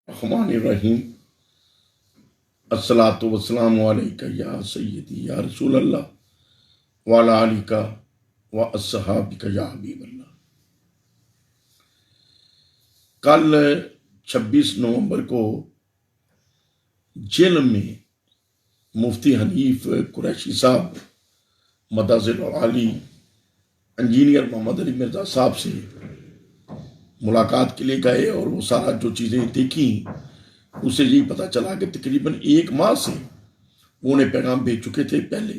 الرحمن الرحیم الصلاۃ والسلام علیکہ یا سیدی یا رسول اللہ وعلی آلکہ و اصحابکہ یا حبیب اللہ۔ کل 26 نومبر کو جیل میں مفتی حنیف قریشی صاحب مدظر العالی انجینئر محمد علی مرزا صاحب سے ملاقات کے لیے گئے، اور وہ سارا جو چیزیں دیکھیں اس سے یہی پتہ چلا کہ تقریباً 1 ماہ سے وہ انہیں پیغام بھیج چکے تھے پہلے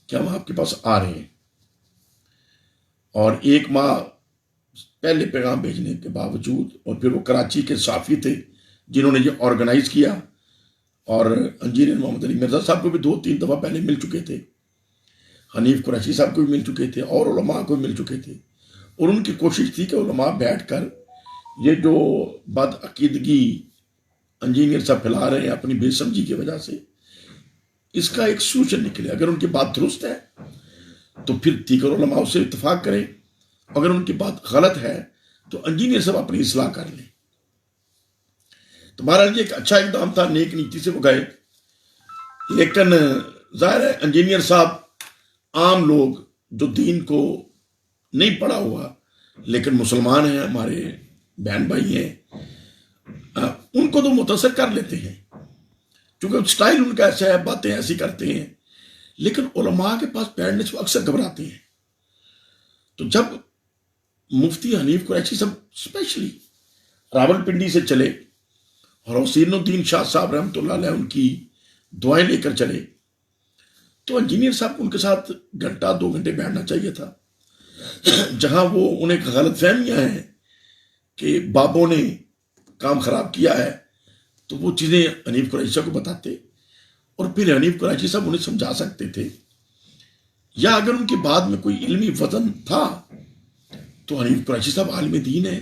کہ ہم آپ کے پاس آ رہے ہیں، اور 1 ماہ پہلے پیغام بھیجنے کے باوجود، اور پھر وہ کراچی کے صحافی تھے جنہوں نے یہ آرگنائز کیا، اور انجینئر محمد علی مرزا صاحب کو بھی 2-3 دفعہ پہلے مل چکے تھے، حنیف قریشی صاحب کو بھی مل چکے تھے، اور علماء کو بھی مل چکے تھے، اور ان کی کوشش تھی کہ علماء بیٹھ کر یہ جو بد عقیدگی انجینئر صاحب پھیلا رہے ہیں اپنی بے سمجھی کی وجہ سے، اس کا ایک سولوشن نکلے۔ اگر ان کی بات درست ہے تو پھر دیگر علماء سے اتفاق کریں، اگر ان کی بات غلط ہے تو انجینئر صاحب اپنی اصلاح کر لیں۔ تو بہرحال یہ ایک اچھا اقدام تھا، نیک نیتی سے وہ گئے، لیکن ظاہر ہے انجینئر صاحب عام لوگ جو دین کو نہیں پڑھا ہوا لیکن مسلمان ہیں، ہمارے بہن بھائی ہیں، ان کو تو متاثر کر لیتے ہیں کیونکہ سٹائل ان کا ایسا ہے، باتیں ایسی کرتے ہیں، لیکن علماء کے پاس بیٹھنے سے وہ اکثر گھبراتے ہیں۔ تو جب مفتی حنیف قریشی صاحب اسپیشلی راول پنڈی سے چلے اور حسین الدین شاہ صاحب رحمۃ اللہ علیہ ان کی دعائیں لے کر چلے، تو انجینئر صاحب کو ان کے ساتھ 1-2 گھنٹے بیٹھنا چاہیے تھا۔ جہاں وہ انہیں غلط فہمیاں ہیں کہ بابوں نے کام خراب کیا ہے، تو وہ چیزیں حنیف قریشی صاحب کو بتاتے، اور پھر حنیف قریشی صاحب انہیں سمجھا سکتے تھے، یا اگر ان کی بات میں کوئی علمی وزن تھا تو حنیف قریشی صاحب عالم دین ہے،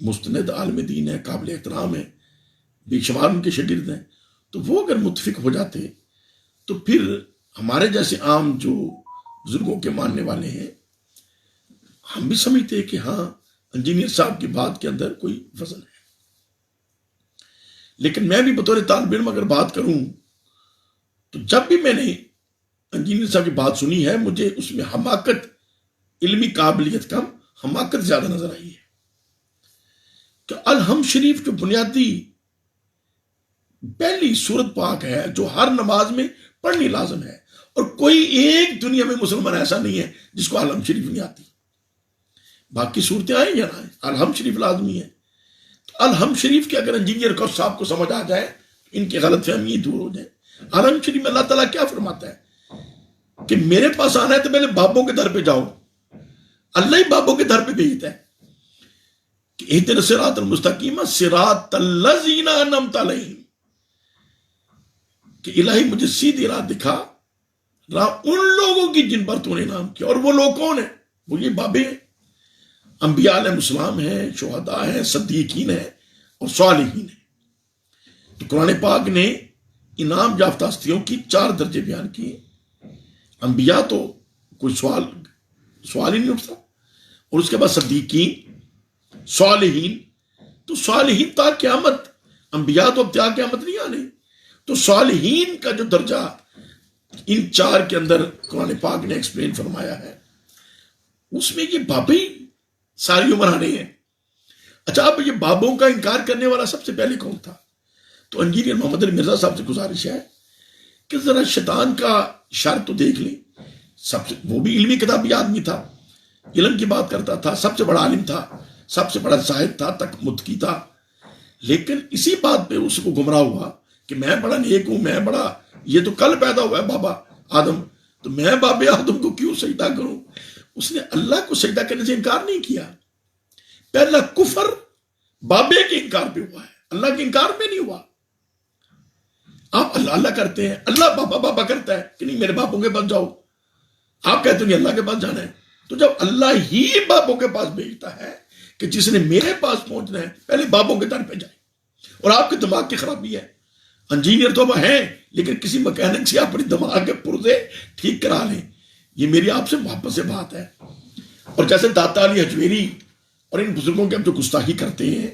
مستند عالم دین ہے، قابل احترام ہے، بے شمار ان کے شاگرد ہیں، تو وہ اگر متفق ہو جاتے تو پھر ہمارے جیسے عام جو بزرگوں کے ماننے والے ہیں، ہم بھی سمجھتے ہیں کہ ہاں انجینئر صاحب کی بات کے اندر کوئی وزن ہے۔ لیکن میں بھی بطور طالب علم اگر بات کروں تو جب بھی میں نے انجینئر صاحب کی بات سنی ہے، مجھے اس میں حماقت، علمی قابلیت کم، حماقت زیادہ نظر آئی ہے۔ کہ الحمد شریف جو بنیادی پہلی سورت پاک ہے جو ہر نماز میں پڑھنی لازم ہے، اور کوئی ایک دنیا میں مسلمان ایسا نہیں ہے جس کو الحمد شریف نہیں آتی، باقی صورتیں آئیں یا نہ آئیں، الحمد شریف لازمی ہے۔ تو الحمد شریف کے اگر انجینئر کو صاحب کو سمجھ آ جائے، ان کی غلط فہمی دور ہو جائے۔ الحمد شریف میں اللہ تعالیٰ کیا فرماتا ہے کہ میرے پاس آنا ہے تو پہلے بابوں کے در پہ جاؤ، اللہ ہی بابوں کے در پہ بھیجتا ہے کہ اہدنا الصراط المستقیم صراط الذین انعمت علیہم، کہ الہی مجھے سیدھی راہ دکھا، راہ ان لوگوں کی جن پر تو نے انعام کیا، اور وہ لوگ کون ہیں؟ وہ یہ بابے ہیں، انبیاء علیہ السلام ہیں، شہداء ہیں، صدیقین ہیں، اور صالحین ہیں۔ تو قرآن پاک نے انعام یافتہ ہستیوں کی 4 درجے بیان کیے۔ انبیاء تو کوئی سوال ہی نہیں اٹھتا، اور اس کے بعد صدیقین، صالحین، تو صالحین تا قیامت، انبیاء تو اب تا قیامت نہیں آنے، تو صالحین کا جو درجہ ان 4 کے اندر قرآن پاک نے ایکسپلین فرمایا ہے، اس میں یہ بابے ساری عمر آنے ہیں۔ اچھا، اب یہ بابوں کا انکار کرنے والا سب سے پہلے کون تھا؟ تو انجینئر محمد علی مرزا صاحب سے گزارش ہے کہ ذرا شیطان کا شر تو دیکھ لیں۔ وہ بھی علمی کتابی آدمی تھا، علم کی بات کرتا تھا، سب سے بڑا عالم تھا، سب سے بڑا زاہد تھا، تک متقی تھا، لیکن اسی بات پہ اس کو گمراہ ہوا کہ میں بڑا نیک ہوں، میں بڑا، یہ تو کل پیدا ہوا ہے بابا آدم، تو میں بابے آدم کو کیوں سجدہ کروں؟ اس نے اللہ کو سجدہ کرنے سے انکار نہیں کیا۔ پہلا کفر بابے کے انکار پہ ہوا ہے، اللہ کے انکار پہ نہیں ہوا۔ آپ اللہ اللہ کرتے ہیں، اللہ بابا بابا کرتا ہے کہ نہیں میرے باپوں کے پاس جاؤ، آپ کہتے ہیں اللہ کے پاس جانا ہے۔ تو جب اللہ ہی باپوں کے پاس بھیجتا ہے کہ جس نے میرے پاس پہنچنا ہے پہلے باپوں کے در پہ جائے، اور آپ کے دماغ کی خرابی ہے، انجینئر تو اب ہیں لیکن کسی مکینک سے اپنی دماغ کے پرزے ٹھیک کرا لیں، یہ میری آپ سے واپس سے بات ہے۔ اور جیسے داتا علی حجویری اور ان بزرگوں کے اب جو گستاخی کرتے ہیں،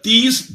30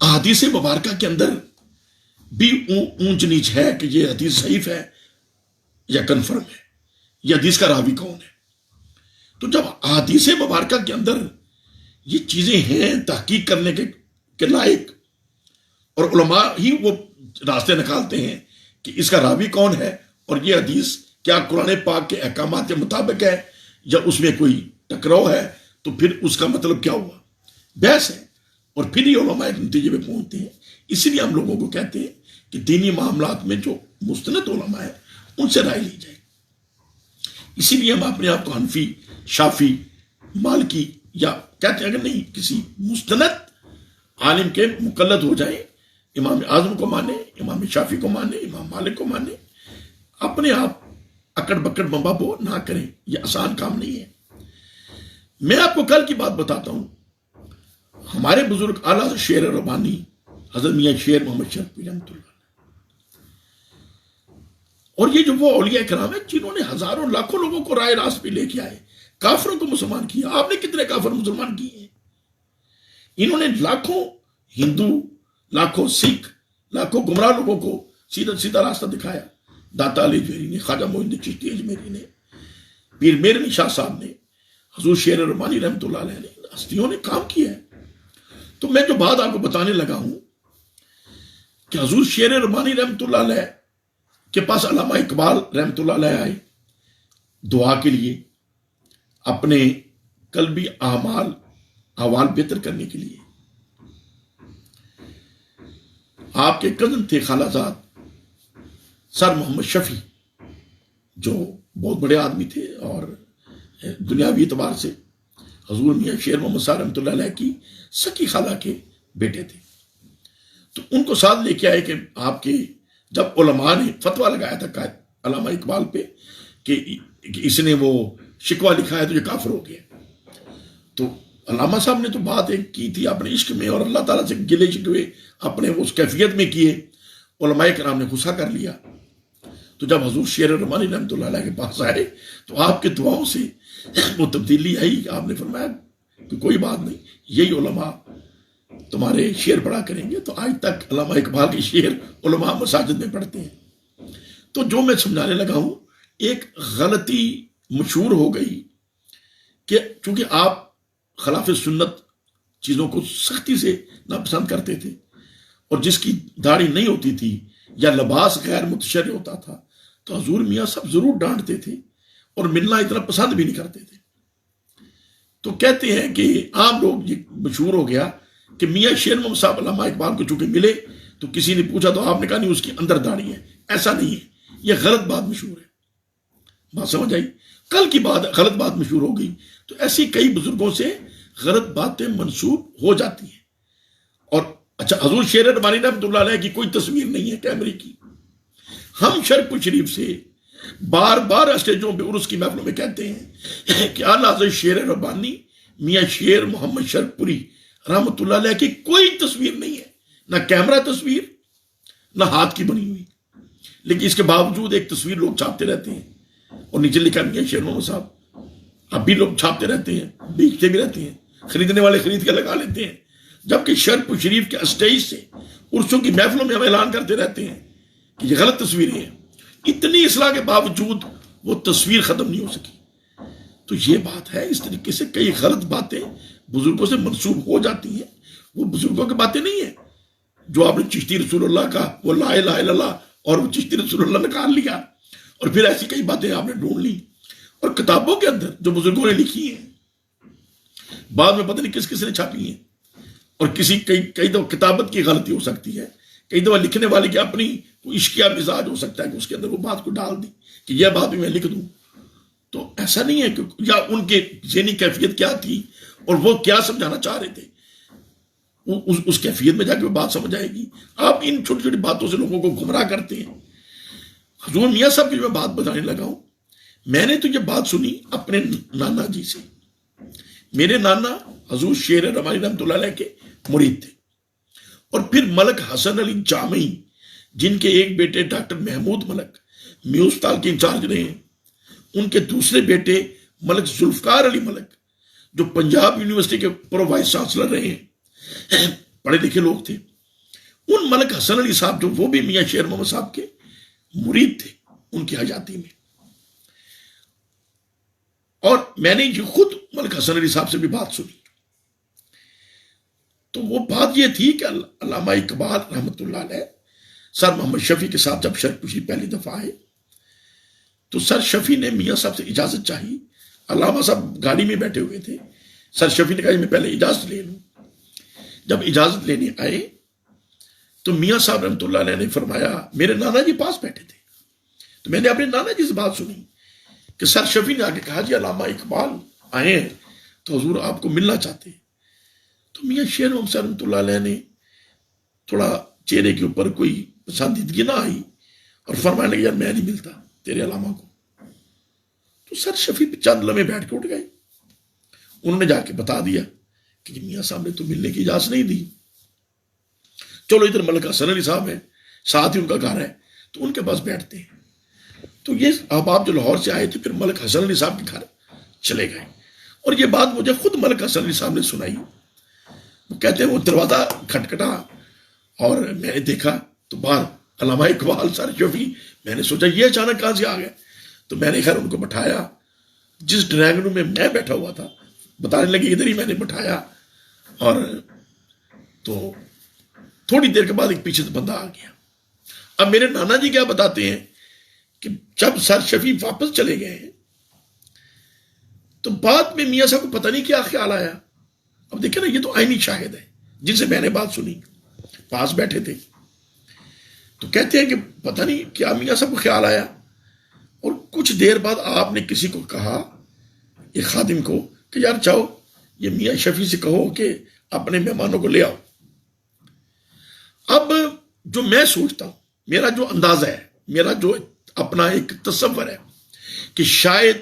احادیث مبارکہ کے اندر بھی اونچ نیچ ہے کہ یہ حدیث ضعیف ہے یا کنفرم ہے، یہ حدیث کا راوی کون ہے۔ تو جب احادیث مبارکہ کے اندر یہ چیزیں ہیں تحقیق کرنے کے لائق، اور علماء ہی وہ راستے نکالتے ہیں کہ اس کا راوی کون ہے، اور یہ حدیث کیا قرآن پاک کے احکامات کے مطابق ہے یا اس میں کوئی ٹکراؤ ہے، تو پھر اس کا مطلب کیا ہوا، بحث ہے، اور پھر یہ علماء ایک نتیجے پہ پہنچتے ہیں۔ اسی لیے ہم لوگوں کو کہتے ہیں کہ دینی معاملات میں جو مستند علماء ہیں ان سے رائے لی جائے۔ اسی لیے ہم اپنے آپ کو حنفی، شافی، مالکی یا کہتے ہیں اگر نہیں کسی مستند عالم کے مقلد ہو جائیں، امام اعظم کو مانے، امام شافی کو مانے، امام مالک کو مانے، اپنے آپ اکڑ بکڑ بمبابو نہ کریں، یہ آسان کام نہیں ہے۔ میں آپ کو کل کی بات بتاتا ہوں، ہمارے بزرگ اعلیٰ شیر ربانی حضرت میاں شیر محمد شرف رحمۃ اللہ، اور یہ جو وہ اولیاء کرام ہیں جنہوں نے ہزاروں لاکھوں لوگوں کو رائے راست پہ لے کے آئے، کافروں کو مسلمان کیا۔ آپ نے کتنے کافر مسلمان کیے ہیں؟ انہوں نے لاکھوں ہندو، لاکھوں سکھ، لاکھوں گمراہ لوگوں کو سیدھا سیدھا راستہ دکھایا۔ داتا علی جوہری نے، خواجہ معین الدین چشتی اجمیری نے، پیر میر علی شاہ صاحب نے، حضور شیر ربانی رحمۃ اللہ علیہ نے، ہستیوں نے کام کیا ہے۔ تو میں جو بات آپ کو بتانے لگا ہوں کہ حضور شیر ربانی رحمۃ اللہ علیہ کے پاس علامہ اقبال رحمۃ اللہ علیہ آئے دعا کے لیے، اپنے قلبی احوال بہتر کرنے کے لیے۔ آپ کے کزن تھے خالہ زاد سر محمد شفیع، جو بہت بڑے آدمی تھے اور دنیاوی اعتبار سے حضور میاں شیر محمد صاحب رحمۃ اللہ علیہ کی سکی خالہ کے بیٹے تھے۔ تو ان کو ساتھ لے کے آئے کہ آپ کے جب علماء نے فتویٰ لگایا تھا علامہ اقبال پہ کہ اس نے وہ شکوہ لکھا ہے تو یہ کافر ہو گیا، تو علامہ صاحب نے تو بات ایک کی تھی اپنے عشق میں اور اللہ تعالیٰ سے گلے شکوے اپنے اس کیفیت میں کیے، علماء کرام نے غصہ کر لیا۔ تو جب حضور شیر ربانی رحمۃ اللہ علیہ کے پاس آئے تو آپ کے دعاؤں سے وہ تبدیلی آئی۔ آپ نے فرمایا کہ کوئی بات نہیں، یہی علماء تمہارے شعر پڑھا کریں گے۔ تو آج تک علامہ اقبال کے شعر علماء مساجد میں پڑھتے ہیں۔ تو جو میں سمجھانے لگا ہوں، ایک غلطی مشہور ہو گئی کہ چونکہ آپ خلاف سنت چیزوں کو سختی سے ناپسند کرتے تھے، اور جس کی داڑھی نہیں ہوتی تھی یا لباس غیر متشرع ہوتا تھا تو حضور میاں صاحب ضرور ڈانٹتے تھے اور ملنا اتنا پسند بھی نہیں کرتے تھے۔ تو کہتے ہیں کہ عام لوگ یہ مشہور ہو گیا کہ میاں شیر محمد صاحب علامہ اقبال کو چونکہ ملے تو کسی نے پوچھا تو آپ نے کہا نہیں اس کی اندر داڑھی ہے۔ ایسا نہیں ہے، یہ غلط بات مشہور ہے۔ بات سمجھ آئی؟ کل کی بات غلط بات مشہور ہو گئی، تو ایسی کئی بزرگوں سے غلط باتیں منسوب ہو جاتی ہیں۔ اور اچھا، حضور شیر ربانی رحمۃ اللہ علیہ کی کوئی تصویر نہیں ہے کیمرے کی۔ ہم شرف شریف سے بار بار اسٹیجوں پہ عرس کی محفلوں میں کہتے ہیں کہ اعلیٰ حضرت شیر ربانی میاں شیر محمد شرف پوری رحمۃ اللہ علیہ کی کوئی تصویر نہیں ہے، نہ کیمرہ تصویر، نہ ہاتھ کی بنی ہوئی، لیکن اس کے باوجود ایک تصویر لوگ چھاپتے رہتے ہیں اور نیچے لکھا میاں شیر محمد صاحب۔ اب بھی لوگ چھاپتے رہتے ہیں، بیچتے بھی رہتے ہیں، خریدنے والے خرید کے لگا لیتے ہیں، جبکہ شرف شریف کے اسٹیج سے عرسوں کی محفلوں میں ہم اعلان کرتے رہتے ہیں کہ یہ غلط تصویریں ہیں۔ اتنی اصلاح کے باوجود وہ تصویر ختم نہیں ہو سکی۔ تو یہ بات ہے، اس طریقے سے کئی غلط باتیں بزرگوں سے منسوب ہو جاتی ہیں۔ وہ بزرگوں کی باتیں نہیں ہیں جو آپ نے چشتی رسول اللہ کا وہ لا الہ الا اللہ اور وہ چشتی رسول اللہ نکال لیا، اور پھر ایسی کئی باتیں آپ نے ڈھونڈ لی، اور کتابوں کے اندر جو بزرگوں نے لکھی ہیں بعد میں پتہ نہیں کس کس نے چھاپی ہیں، اور کئی دفعہ کتابت کی غلطی ہو سکتی ہے، کئی دفعہ لکھنے والے کی اپنی عشقیہ مزاج ہو سکتا ہے کہ اس کے اندر وہ بات کو ڈال دی کہ یہ بات بھی میں لکھ دوں۔ تو ایسا نہیں ہے کہ یا ان کے ذہنی کیفیت کیا تھی اور وہ کیا سمجھانا چاہ رہے تھے، اس کیفیت میں جا کے وہ بات سمجھ آئے گی۔ آپ ان چھوٹی چھوٹی باتوں سے لوگوں کو گمراہ کرتے ہیں۔ حضور میاں صاحب کی میں بات بتانے لگا ہوں، میں نے تو یہ بات سنی اپنے نانا جی سے۔ میرے نانا حضور شیر ربانی رحمۃ اللہ علیہ کے مرید تھے، اور پھر ملک حسن علی جامعی جن کے ایک بیٹے ڈاکٹر محمود ملک میوزتال کے انچارج رہے ہیں، ان کے دوسرے بیٹے ملک ذوالفقار علی ملک جو پنجاب یونیورسٹی کے پرو وائس چانسلر رہے ہیں، پڑھے لکھے لوگ تھے. ان ملک حسن علی صاحب جو وہ بھی میاں شیر محمد صاحب کے مرید تھے ان کی حیاتی میں. اور میں نے یہ خود ملک حسن علی صاحب سے بھی بات سنی. تو وہ بات یہ تھی کہ علامہ اقبال رحمۃ اللہ علیہ سر محمد شفیع کے ساتھ جب شرک پوشی پہلی دفعہ آئے تو سر شفیع نے میاں صاحب سے اجازت چاہی. علامہ صاحب گاڑی میں بیٹھے ہوئے تھے. سر شفیع نے کہا میں پہلے اجازت لے لوں. جب اجازت لینے آئے تو میاں صاحب رحمۃ اللہ علیہ نے فرمایا, میرے نانا جی پاس بیٹھے تھے, تو میں نے اپنے نانا جی سے بات سنی کہ سر شفیع نے آگے کہا جی علامہ اقبال آئے ہیں تو حضور آپ کو ملنا چاہتے ہیں. تو میاں شیر محمد صاحب رحمۃ اللہ علیہ نے تھوڑا چہرے کے اوپر کوئی پسندیدگی نہ آئی اور فرمانے لگے یار میں نہیں ملتا تیرے علامہ کو. تو سر شفیع چند لمحے بیٹھ کے اٹھ گئے. انہوں نے جا کے بتا دیا کہ میاں صاحب نے تو ملنے کی اجازت نہیں دی. چلو ادھر ملک حسن علی صاحب ہیں, ساتھ ہی ان کا گھر ہے, تو ان کے پاس بیٹھتے ہیں. تو یہ احباب جو لاہور سے آئے تھے پھر ملک حسن علی صاحب کے گھر چلے گئے. اور یہ بات مجھے خود ملک حسن علی صاحب نے سنائی. وہ کہتے ہیں وہ دروازہ کھٹکھٹا اور میں نے دیکھا تو باہر علامہ اقبال سر شفیع. میں نے سوچا یہ اچانک کہاں سے آ گئے. تو میں نے خیر ان کو بٹھایا. جس ڈرائنگ روم میں میں بیٹھا ہوا تھا بتانے لگے ادھر ہی میں نے بٹھایا. اور تو تھوڑی دیر کے بعد ایک پیچھے سے بندہ آ گیا. اب میرے نانا جی کیا بتاتے ہیں کہ جب سر شفیع واپس چلے گئے تو بعد میں میاں صاحب کو پتہ نہیں کیا خیال آیا. اب دیکھیں نا, یہ تو عینی شاہد ہے جن سے میں نے بات سنی, پاس بیٹھے تھے. تو کہتے ہیں کہ پتہ نہیں کیا میاں صاحب کو خیال آیا اور کچھ دیر بعد آپ نے کسی کو کہا, ایک خادم کو, کہ یار جاؤ یہ میاں شفیع سے کہو کہ اپنے مہمانوں کو لے آؤ. اب جو میں سوچتا ہوں, میرا جو اندازہ ہے, میرا جو اپنا ایک تصور ہے کہ شاید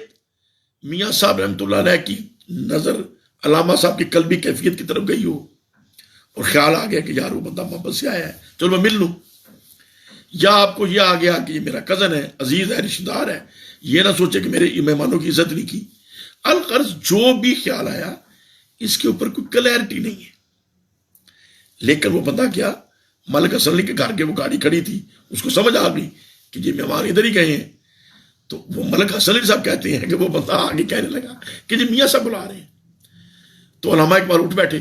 میاں صاحب رحمۃ اللہ علیہ کی نظر علامہ صاحب کی قلبی کیفیت کی طرف گئی ہو اور خیال آ گیا کہ یار وہ بندہ محبت سے آیا ہے, چلو میں مل لوں. یا آپ کو یہ آ گیا کہ یہ میرا کزن ہے, عزیز ہے, رشتہ دار ہے, یہ نہ سوچے کہ میرے مہمانوں کی عزت نہیں کی. الغرض جو بھی خیال آیا اس کے اوپر کوئی کلیئرٹی نہیں ہے. لیکن وہ بندہ کیا, ملک حسن علی کے گھر کے وہ گاڑی کھڑی تھی, اس کو سمجھ آ گئی کہ یہ مہمان ادھر ہی گئے ہیں. تو وہ ملک حسن علی صاحب کہتے ہیں کہ وہ بندہ آگے کہنے لگا کہ جی میاں صاحب بلا رہے ہیں. تو علامہ اقبال اٹھ بیٹھے.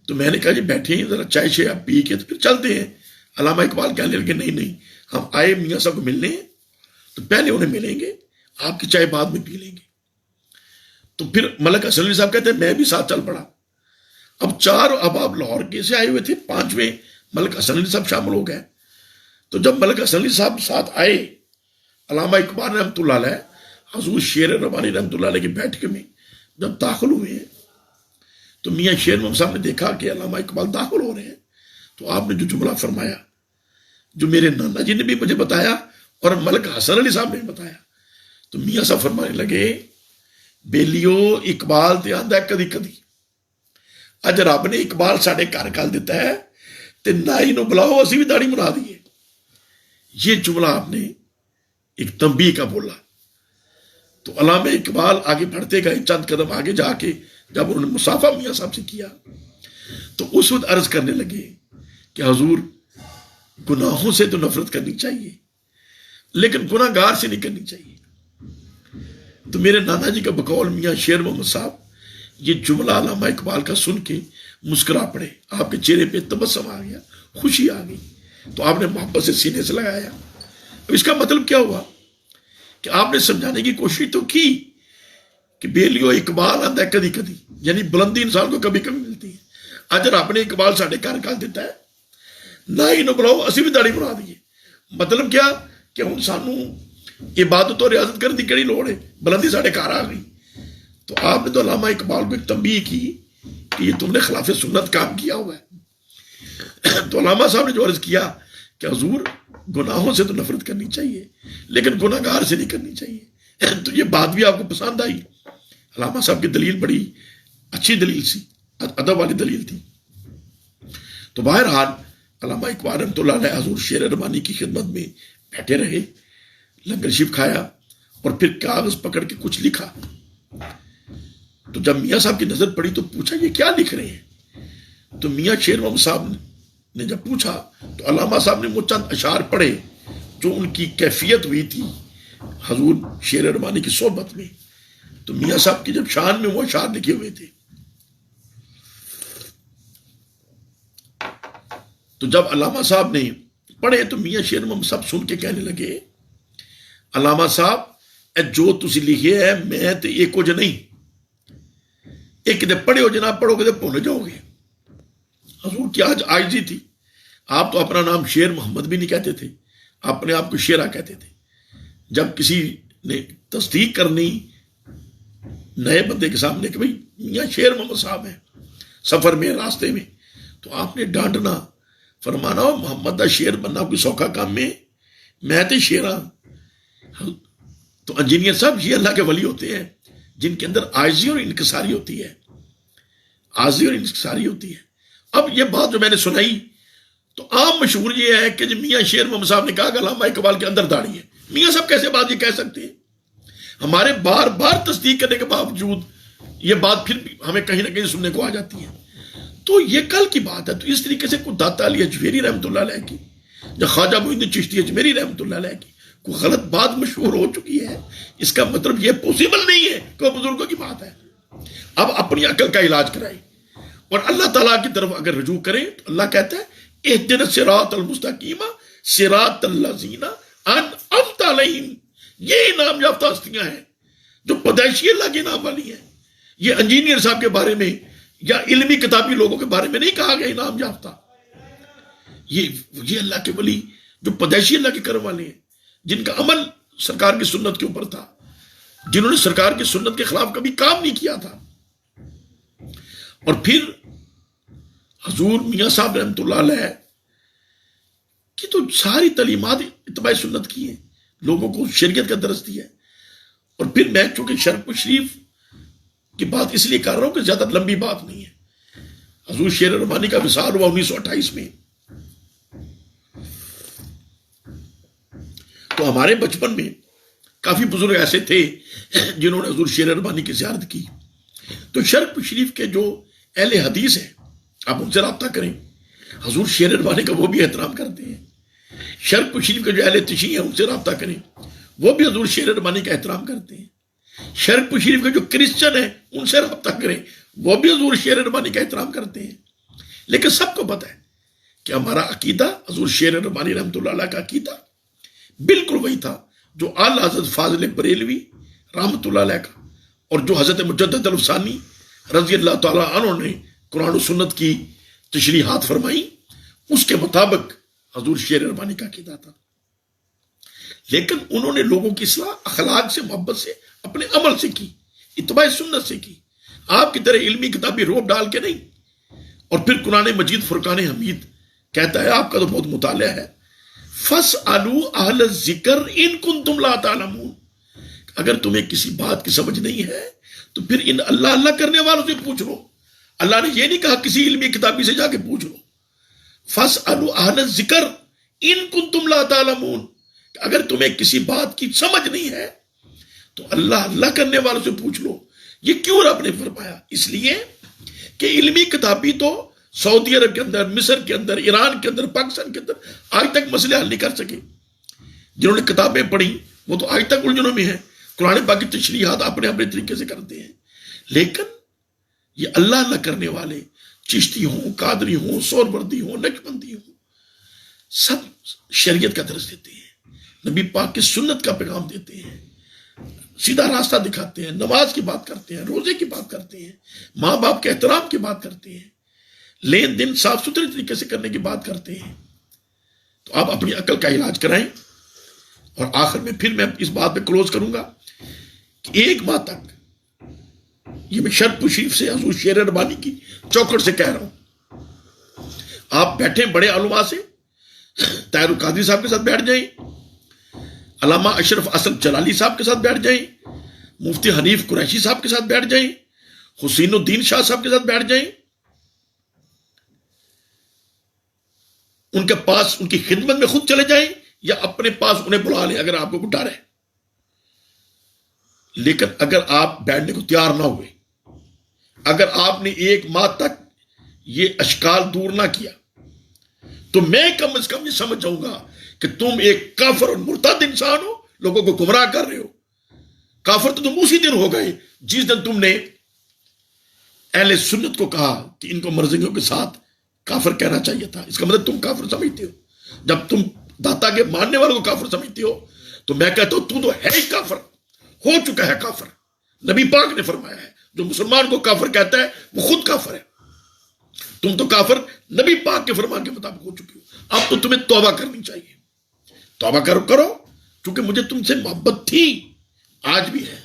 تو میں نے کہا جی بیٹھے ہیں ذرا چائے شے آپ پی کے تو پھر چلتے ہیں. علامہ اقبال کہنے لگے نہیں ہم آئے میاں صاحب کو ملنے ہیں تو پہلے انہیں ملیں گے, آپ کی چائے بعد میں پی لیں گے. تو پھر ملک حسن علی صاحب کہتے ہیں میں بھی ساتھ چل پڑا. اب 4 احباب لاہور کے سے آئے ہوئے تھے, 5ویں ملک حسن علی صاحب شامل ہو گئے. تو جب ملک حسن علی صاحب ساتھ آئے, علامہ اقبال رحمۃ اللہ علیہ حضور شیر ربانی رحمۃ اللہ علیہ کی بیٹھک میں جب داخل ہوئے ہیں تو میاں شیر محمد صاحب نے دیکھا کہ علامہ اقبال داخل ہو رہے ہیں. تو آپ نے جو جملہ فرمایا, جو میرے نانا جی نے بھی مجھے بتایا اور ملک حسن علی صاحب نے بھی بتایا, تو میاں صاحب فرمانے لگے بیلیو اقبال تے آندا ہے کدی کدی, اج رب نے اقبال ساڈے گھر کل دیتا ہے تے نائی نو بلاؤ اسی بھی داڑھی بنا دیے. یہ جملہ آپ نے ایک تنبیہ کا بولا. تو علامہ اقبال آگے بڑھتے گئے, چند قدم آگے جا کے جب انہوں نے مصافحہ میاں صاحب سے کیا تو اس وقت عرض کرنے لگے کہ حضور گناہوں سے تو نفرت کرنی چاہیے لیکن گناہ گار سے نہیں کرنی چاہیے. تو میرے نانا جی کا بقول میاں شیر محمد صاحب یہ جملہ علامہ اقبال کا سن کے مسکرا پڑے. آپ کے چہرے پہ تبسم آ گیا, خوشی آ گئی. تو آپ نے محبت سے سینے سے لگایا. اب اس کا مطلب کیا ہوا کہ آپ نے سمجھانے کی کوشش تو کی کہ بیلیو اقبال آتا ہے کدی کدی, یعنی بلندی انسان کو کبھی کبھی ملتی ہے. اجر آپ نے اقبال ساڈے گھر کل دیتا ہے, نہ ہی نہ بلاؤ اسی بھی داڑھی بنا دیے. مطلب کیا کہ ہن سانو عبادت اور ریاضت کرنے کی کہڑی لوڑ ہے, بلندی ساڈے گھر آ گئی. تو آپ نے تو علامہ اقبال کو ایک تنبیہ کی کہ یہ تم نے خلاف سنت کام کیا ہوا ہے. تو علامہ صاحب نے جو عرض کیا کہ حضور گناہوں سے تو نفرت کرنی چاہیے لیکن گناہ گار سے نہیں کرنی چاہیے. تو یہ بات بھی آپ کو پسند آئی. علامہ صاحب کی دلیل بڑی اچھی دلیل سی, ادب والی دلیل تھی. تو بہرحال علامہ اقبال رحمۃ اللہ علیہ حضور شیر ربانی کی خدمت میں بیٹھے رہے, لنگر شریف کھایا اور پھر کاغذ پکڑ کے کچھ لکھا. تو جب میاں صاحب کی نظر پڑی تو پوچھا یہ کیا لکھ رہے ہیں؟ تو میاں شیر محمد صاحب نے جب پوچھا تو علامہ صاحب نے وہ چند اشعار پڑھے جو ان کی کیفیت ہوئی تھی حضور شیر ربانی کی صحبت میں. تو میاں صاحب کی جب شان میں وہ اشعار لکھے ہوئے تھے، تو جب علامہ صاحب نے پڑھے تو میاں شیر محمد صاحب سن کے کہنے لگے، علامہ صاحب جو تسی لکھے ہے میں تو ایک کچھ نہیں، ایک دے پڑھے ہو جناب، پڑھو گے تو بھول جاؤ گے. حضور کی آج عاجزی تھی. آپ تو اپنا نام شیر محمد بھی نہیں کہتے تھے، اپنے آپ کو شیرہ کہتے تھے. جب کسی نے تصدیق کرنی نئے بندے کے سامنے کہ بھئی میاں شیر محمد صاحب ہیں سفر میں، راستے میں، تو آپ نے ڈانٹنا، فرمانا محمد دا شیر بننا کوئی سوکھا کام میں تے شیرہ. تو انجینئر صاحب یہ اللہ کے ولی ہوتے ہیں جن کے اندر عاجزی اور انکساری ہوتی ہے، عاجزی اور انکساری ہوتی ہے. اب یہ بات جو میں نے سنائی تو عام مشہور یہ ہے کہ جب میاں شیر محمد صاحب نے کہا کہ علامہ اقبال کے اندر داڑھی ہے، میاں صاحب کیسے بات یہ کہہ سکتے ہیں؟ ہمارے بار بار تصدیق کرنے کے باوجود یہ بات پھر بھی ہمیں کہیں نہ کہیں سننے کو آ جاتی ہے. تو یہ کل کی بات ہے. تو اس طریقے سے کوئی داتا علی اجمیری رحمۃ اللہ علیہ کی یا خواجہ معین الدین چشتی اجمیری رحمۃ اللہ علیہ کی کوئی غلط بات مشہور ہو چکی ہے، اس کا مطلب یہ پوسیبل نہیں ہے کہ وہ بزرگوں کی بات ہے. اب اپنی عقل کا علاج کرائیں اور اللہ تعالیٰ کی طرف اگر رجوع کریں تو اللہ کہتا ہے اہدنا الصراط المستقیم صراط الذین انعمت علیہم. یہ انعام یافتہ ہستیاں ہیں جو پیدائشی اللہ کے انعام والی ہیں. یہ انجینئر صاحب کے بارے میں یا علمی کتابی لوگوں کے بارے میں نہیں کہا گیا انعام یافتہ. یہ اللہ کے ولی جو پیدائشی اللہ کے کرم والے ہیں، جن کا عمل سرکار کی سنت کے اوپر تھا، جنہوں نے سرکار کی سنت کے خلاف کبھی کام نہیں کیا تھا. اور پھر حضور میاں صاحب رحمۃ اللہ علیہ کی تو ساری تعلیمات اتباع سنت کی ہیں، لوگوں کو شریعت کا درس دیا ہے. اور پھر میں چونکہ شرف شریف کی بات اس لیے کر رہا ہوں کہ زیادہ لمبی بات نہیں ہے. حضور شیر ربانی کا وصال ہوا 1928 میں. تو ہمارے بچپن میں کافی بزرگ ایسے تھے جنہوں نے حضور شیر ربانی کی زیارت کی. تو شرف شریف کے جو اہل حدیث ہیں آپ ان سے رابطہ کریں، حضور شیر ربانی کا وہ بھی احترام کرتے ہیں. شرف شریف کے جو اہل تشیع ہیں ان سے رابطہ کریں، وہ بھی حضور شیر ربانی کا احترام کرتے ہیں. شرف شریف کے جو کرسچن ہیں ان سے رابطہ کریں، وہ بھی حضور شیر ربانی کا احترام کرتے ہیں. لیکن سب کو پتہ ہے کہ ہمارا عقیدہ حضور شیر ربانی رحمۃ اللہ علیہ کا عقیدہ بالکل وہی تھا جو اعلیٰ حضرت فاضل بریلوی رحمۃ اللہ علیہ کا اور جو حضرت مجدد الفسانی رضی اللہ تعالیٰ عنہ نے قرآن و سنت کی تشریحات فرمائی، اس کے مطابق حضور شیر ربانی کا عقیدہ تھا. لیکن انہوں نے لوگوں کی اصلاح اخلاق سے، محبت سے، اپنے عمل سے کی، اتباع سنت سے کی، آپ کی طرح علمی کتابی روب ڈال کے نہیں. اور پھر قرآن مجید فرقان حمید کہتا ہے، آپ کا تو بہت مطالعہ ہے، فَاسْأَلُوا أَهْلَ الذِّكْرِ إِن كُنتُمْ لَا تَعْلَمُونَ. اگر تمہیں کسی بات کی سمجھ نہیں ہے تو پھر ان اللہ اللہ کرنے والوں سے پوچھ لو. اللہ نے یہ نہیں کہا کسی علمی کتابی سے جا کے پوچھ لو. فَاسْأَلُوا أَهْلَ الذِّكْرِ إِن كُنتُمْ لَا تَعْلَمُونَ. اگر تمہیں کسی بات کی سمجھ نہیں ہے تو اللہ اللہ کرنے والوں سے پوچھ لو. یہ کیوں رب نے فرمایا؟ اس لیے کہ علمی کتابی تو سعودی عرب کے اندر، مصر کے اندر، ایران کے اندر، پاکستان کے اندر آج تک مسئلے حل نہیں کر سکے. جنہوں نے کتابیں پڑھی وہ تو آج تک الجھنوں میں ہیں، قرآن پاک کی تشریحات اپنے اپنے طریقے سے کرتے ہیں. لیکن یہ اللہ اللہ کرنے والے چشتی ہوں، قادری ہوں، سہروردی ہوں، نقشبندی ہوں، سب شریعت کا درس دیتے ہیں، نبی پاک کی سنت کا پیغام دیتے ہیں، سیدھا راستہ دکھاتے ہیں، نماز کی بات کرتے ہیں، روزے کی بات کرتے ہیں، ماں باپ کے احترام کی بات کرتے ہیں، لین دین صاف ستھرے طریقے سے کرنے کی بات کرتے ہیں. تو آپ اپنی عقل کا علاج کرائیں. اور آخر میں پھر میں اس بات پہ کلوز کروں گا کہ ایک ماہ تک یہ میں شرف شریف سے حضور شیر ربانی کی چوکھٹ سے کہہ رہا ہوں، آپ بیٹھیں بڑے علماء سے، طاہر القادری صاحب کے ساتھ بیٹھ جائیں، علامہ اشرف اسد جلالی صاحب کے ساتھ بیٹھ جائیں، مفتی حنیف قریشی صاحب کے ساتھ بیٹھ جائیں، حسین الدین شاہ صاحب کے ساتھ بیٹھ جائیں، ان کے پاس ان کی خدمت میں خود چلے جائیں یا اپنے پاس انہیں بلا لیں اگر آپ کو ڈر ہے. لیکن اگر آپ بیٹھنے کو تیار نہ ہوئے، اگر آپ نے ایک ماہ تک یہ اشکال دور نہ کیا تو میں کم از کم یہ سمجھ جاؤں گا کہ تم ایک کافر اور مرتد انسان ہو، لوگوں کو گمراہ کر رہے ہو۔ کافر تو تم اسی دن ہو گئے جس دن تم نے اہل سنت کو کہا کہ ان کو مرزنگیوں کے ساتھ کافر کہنا چاہیے تھا۔ اس کا مطلب تم کافر سمجھتے ہو۔ جب تم داتا کے ماننے والوں کو کافر سمجھتے ہو تو میں کہتا ہوں تو ہے ہی کافر، ہو چکا ہے کافر۔ نبی پاک نے فرمایا ہے جو مسلمان کو کافر کہتا ہے وہ خود کافر ہے۔ تم تو کافر نبی پاک کے فرمان کے مطابق ہو چکے ہو۔ اب تو تمہیں توبہ کرنی چاہیے، توبہ کرو چونکہ مجھے تم سے محبت تھی، آج بھی ہے،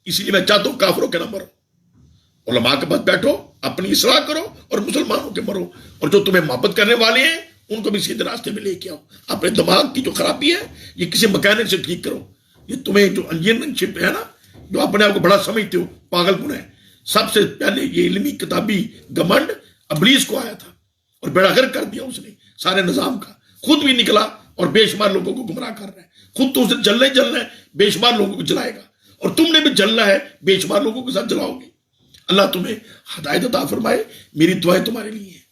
اسی لیے میں چاہتا ہوں کافروں کے نہ مرو، علماء کے پاس بیٹھو، اپنی اصلاح کرو اور مسلمانوں کے مرو، اور جو تمہیں محبت کرنے والے ہیں ان کو بھی سیدھے راستے میں لے کے آؤ۔ اپنے دماغ کی جو خرابی ہے یہ کسی مکینک سے ٹھیک کرو۔ یہ تمہیں جو انجینئرنگ شپ ہے نا، جو اپنے آپ کو بڑا سمجھتے ہو، پاگل پن ہے۔ سب سے پہلے یہ علمی کتابی گمنڈ ابلیس کو آیا تھا اور بیڑا غرق کر دیا اس نے سارے نظام کا، خود بھی نکلا اور بے شمار لوگوں کو گمراہ کر رہا ہے۔ خود تو اسے جلنا ہی جلنا ہے، بے شمار لوگوں کو جلائے گا، اور تم نے بھی جلنا ہے، بے شمار لوگوں کے ساتھ جلاؤ گے۔ اللہ تمہیں ہدایت عطا فرمائے، میری دعائیں تمہارے لیے ہیں۔